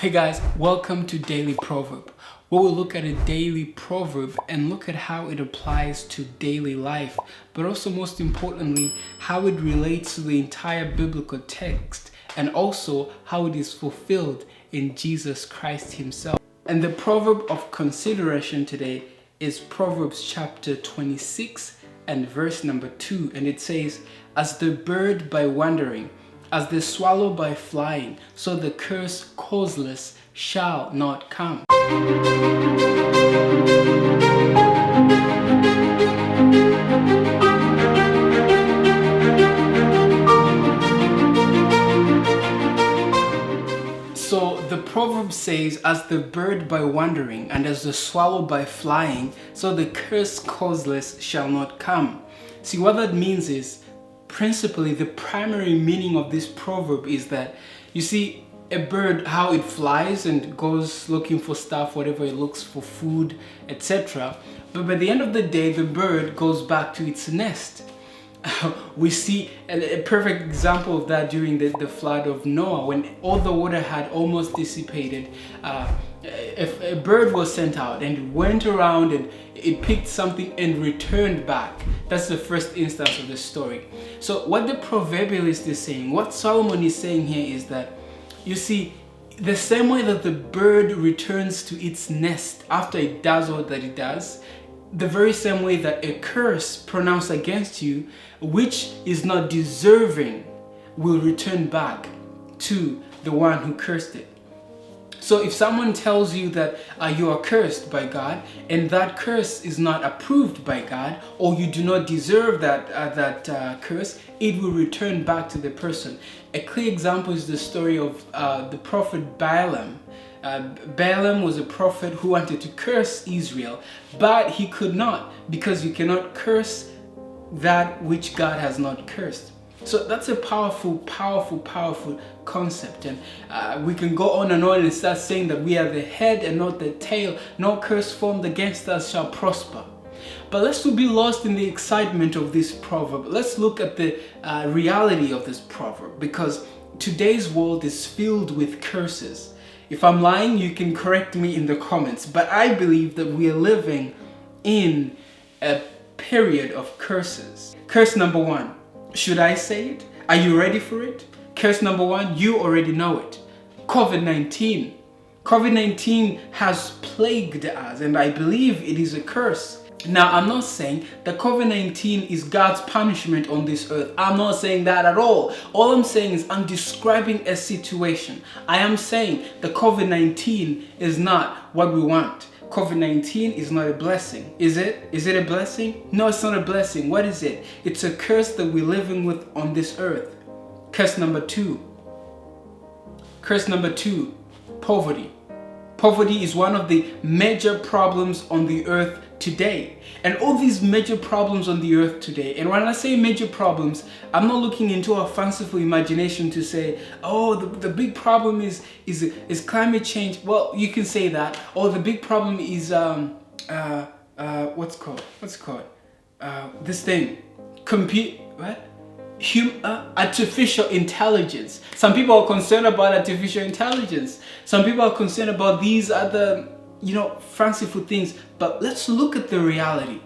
Hey guys, welcome to Daily Proverb, where we'll look at a daily proverb and look at how it applies to daily life, but also most importantly, how it relates to the entire biblical text and also how it is fulfilled in Jesus Christ himself. And the proverb of consideration today is Proverbs chapter 26 and verse number 2, and it says, "As the bird by wandering, as the swallow by flying, so the curse causeless shall not come." So the proverb says, as the bird by wandering and as the swallow by flying, so the curse causeless shall not come. See, what that means is, principally, the primary meaning of this proverb is that, you see, a bird, how it flies and goes looking for stuff, whatever it looks for, food, etc. But by the end of the day, the bird goes back to its nest. We see a perfect example of that during the flood of Noah, when all the water had almost dissipated. A bird was sent out and it went around and it picked something and returned back. That's the first instance of the story. So what the proverbialist is saying, what Solomon is saying here is that, you see, the same way that the bird returns to its nest after it does all that it does, the very same way that a curse pronounced against you, which is not deserving, will return back to the one who cursed it. So if someone tells you that you are cursed by God and that curse is not approved by God, or you do not deserve that curse, it will return back to the person. A clear example is the story of the prophet Balaam. Balaam was a prophet who wanted to curse Israel, but he could not, because you cannot curse that which God has not cursed. So that's a powerful concept, and we can go on and start saying that we are the head and not the tail. No curse formed against us shall prosper. But let's not be lost in the excitement of this proverb. Let's look at the reality of this proverb, because today's world is filled with curses. If I'm lying, you can correct me in the comments, but I believe that we are living in a period of curses. Curse number one. Should I say it? Are you ready for it? Curse number one, you already know it. COVID-19. COVID-19 has plagued us, and I believe it is a curse. Now, I'm not saying that COVID-19 is God's punishment on this earth. I'm not saying that at all. All I'm saying is I'm describing a situation. I am saying that COVID-19 is not what we want. COVID-19 is not a blessing. Is it? Is it a blessing? No, it's not a blessing. What is it? It's a curse that we're living with on this earth. Curse number two. Curse number two, poverty. Poverty is one of the major problems on the earth today. And all these major problems on the earth today, and when I say major problems, I'm not looking into a fanciful imagination to say, oh, the big problem is climate change. Well, you can say that. Or the big problem is this thing, artificial intelligence. Some people are concerned about artificial intelligence. Some people are concerned about these other, fanciful things. But let's look at the reality.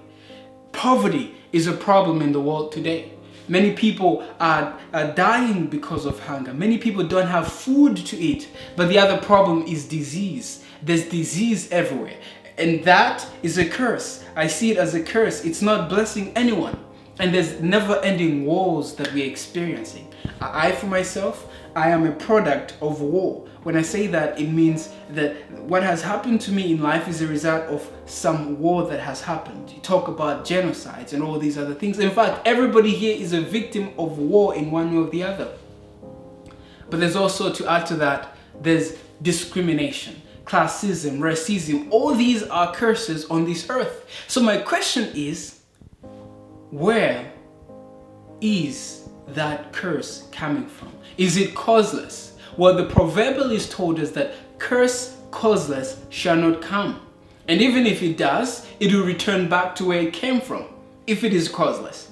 Poverty is a problem in the world today. Many people are dying because of hunger. Many people don't have food to eat. But the other problem is disease. There's disease everywhere. And that is a curse. I see it as a curse. It's not blessing anyone. And there's never-ending wars that we're experiencing. I, for myself, I am a product of war. When I say that, it means that what has happened to me in life is a result of some war that has happened. You talk about genocides and all these other things. In fact, everybody here is a victim of war in one way or the other. But there's also, to add to that, there's discrimination, classism, racism. All these are curses on this earth. So my question is, where is that curse coming from? Is it causeless? Well, the proverbialist told us that curse causeless shall not come. And even if it does, it will return back to where it came from, if it is causeless.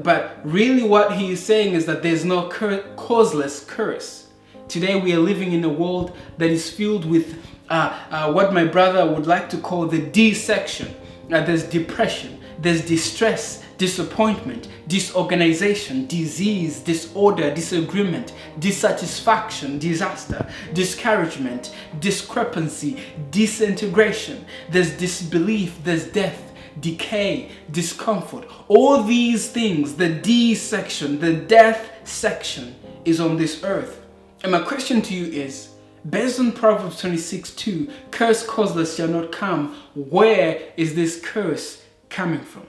But really what he is saying is that there's no causeless curse. Today we are living in a world that is filled with what my brother would like to call the D section. There's depression, there's distress, disappointment, disorganization, disease, disorder, disagreement, dissatisfaction, disaster, discouragement, discrepancy, disintegration. There's disbelief, there's death, decay, discomfort. All these things, the D section, the death section, is on this earth. And my question to you is, based on Proverbs 26:2, curse causeless shall not come, where is this curse coming from?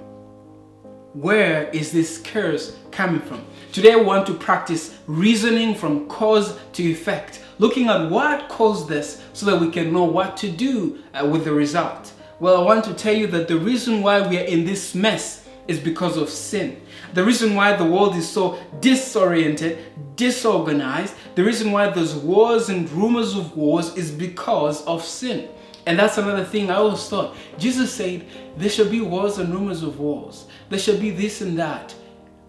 Where is this curse coming from? Today I want to practice reasoning from cause to effect, looking at what caused this so that we can know what to do with the result. Well, I want to tell you that the reason why we are in this mess is because of sin. The reason why the world is so disoriented, disorganized, the reason why there's wars and rumors of wars is because of sin. And that's another thing I always thought. Jesus said there shall be wars and rumors of wars. There shall be this and that.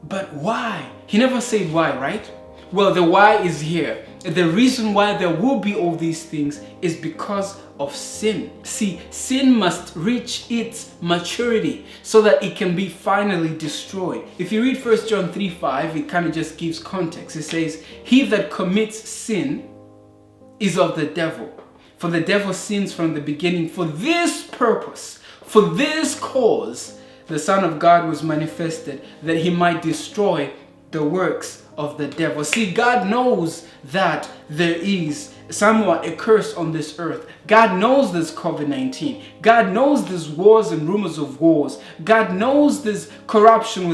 But why? He never said why, right? Well, the why is here. The reason why there will be all these things is because of sin. See, sin must reach its maturity so that it can be finally destroyed. If you read 1 John 3:5, it kind of just gives context. It says, he that commits sin is of the devil. For the devil sins from the beginning. For this purpose, for this cause, the Son of God was manifested, that he might destroy the works of the devil. See, God knows that there is somewhat a curse on this earth. God knows there's COVID-19. God knows there's wars and rumors of wars. God knows there's corruption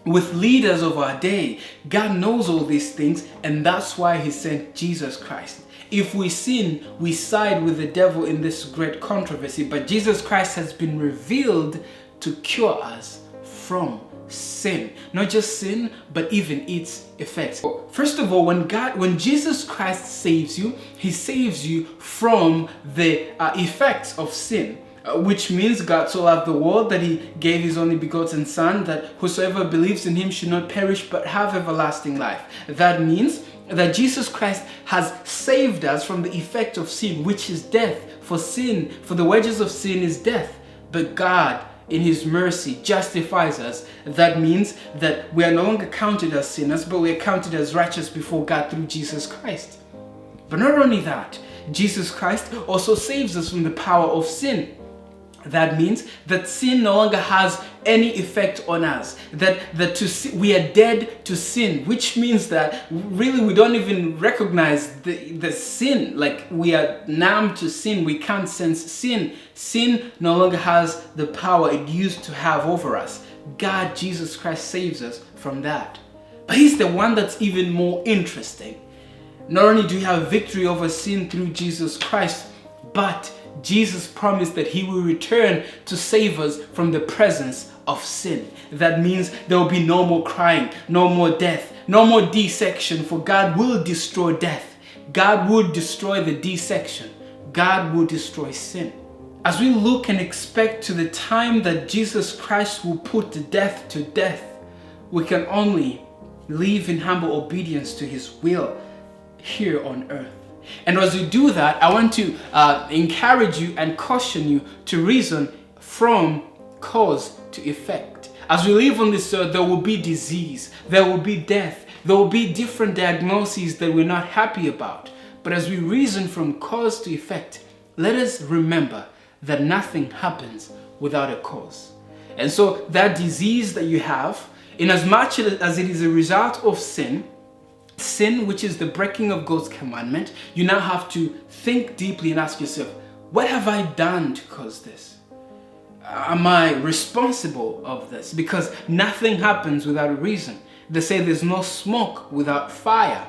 with leaders of our day. God knows all these things, and that's why he sent Jesus Christ. If we sin, we side with the devil in this great controversy, but Jesus Christ has been revealed to cure us from sin. Not just sin, but even its effects. First of all, when Jesus Christ saves you, he saves you from the effects of sin. Which means God so loved the world that he gave his only begotten Son, that whosoever believes in him should not perish but have everlasting life. That means that Jesus Christ has saved us from the effect of sin, which is death. For sin, for the wages of sin is death. But God, in his mercy, justifies us. That means that we are no longer counted as sinners, but we are counted as righteous before God through Jesus Christ. But not only that, Jesus Christ also saves us from the power of sin. That means that sin no longer has any effect on us. We are dead to sin, which means that really we don't even recognize the sin. Like, we are numb to sin. We can't sense sin. Sin no longer has the power it used to have over us. God, Jesus Christ, saves us from that. But he's the one that's even more interesting. Not only do we have victory over sin through Jesus Christ, but Jesus promised that he will return to save us from the presence of sin. That means there will be no more crying, no more death, no more D-section, for God will destroy death. God will destroy the D-section. God will destroy sin. As we look and expect to the time that Jesus Christ will put death to death, we can only live in humble obedience to his will here on earth. And as we do that, I want to encourage you and caution you to reason from cause to effect. As we live on this earth, there will be disease, there will be death, there will be different diagnoses that we're not happy about. But as we reason from cause to effect, let us remember that nothing happens without a cause. And so that disease that you have, in as much as it is a result of sin, which is the breaking of God's commandment, you now have to think deeply and ask yourself, what have I done to cause this? Am I responsible of this? Because nothing happens without a reason. They say there's no smoke without fire.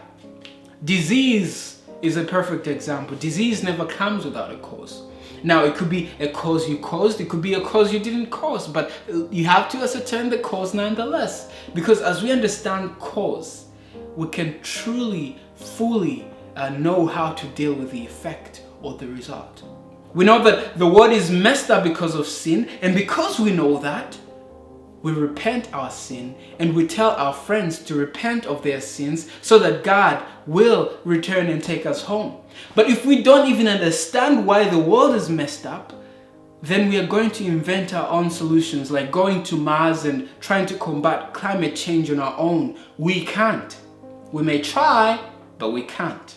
Disease is a perfect example. Disease never comes without a cause. Now, it could be a cause you caused, it could be a cause you didn't cause, but you have to ascertain the cause nonetheless. Because as we understand cause, we can truly, fully know how to deal with the effect or the result. We know that the world is messed up because of sin, and because we know that, we repent our sin and we tell our friends to repent of their sins so that God will return and take us home. But if we don't even understand why the world is messed up, then we are going to invent our own solutions, like going to Mars and trying to combat climate change on our own. We can't. We may try, but we can't.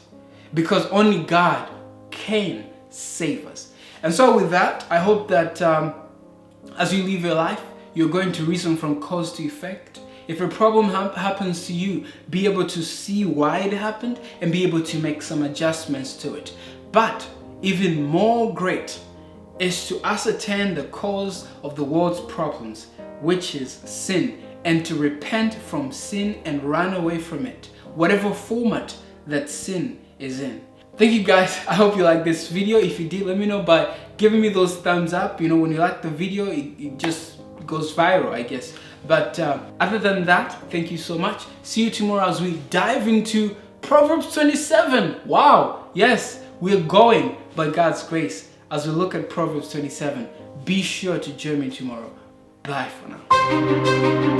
Because only God can save us. And so with that, I hope that as you live your life, you're going to reason from cause to effect. If a problem happens to you, be able to see why it happened and be able to make some adjustments to it. But even more great is to ascertain the cause of the world's problems, which is sin, and to repent from sin and run away from it, whatever format that sin is in. Thank you guys. I hope you liked this video. If you did, let me know by giving me those thumbs up. You know, when you like the video, it just goes viral, I guess. But other than that, thank you so much. See you tomorrow as we dive into Proverbs 27. Wow, yes, we're going by God's grace as we look at Proverbs 27. Be sure to join me tomorrow. Bye for now.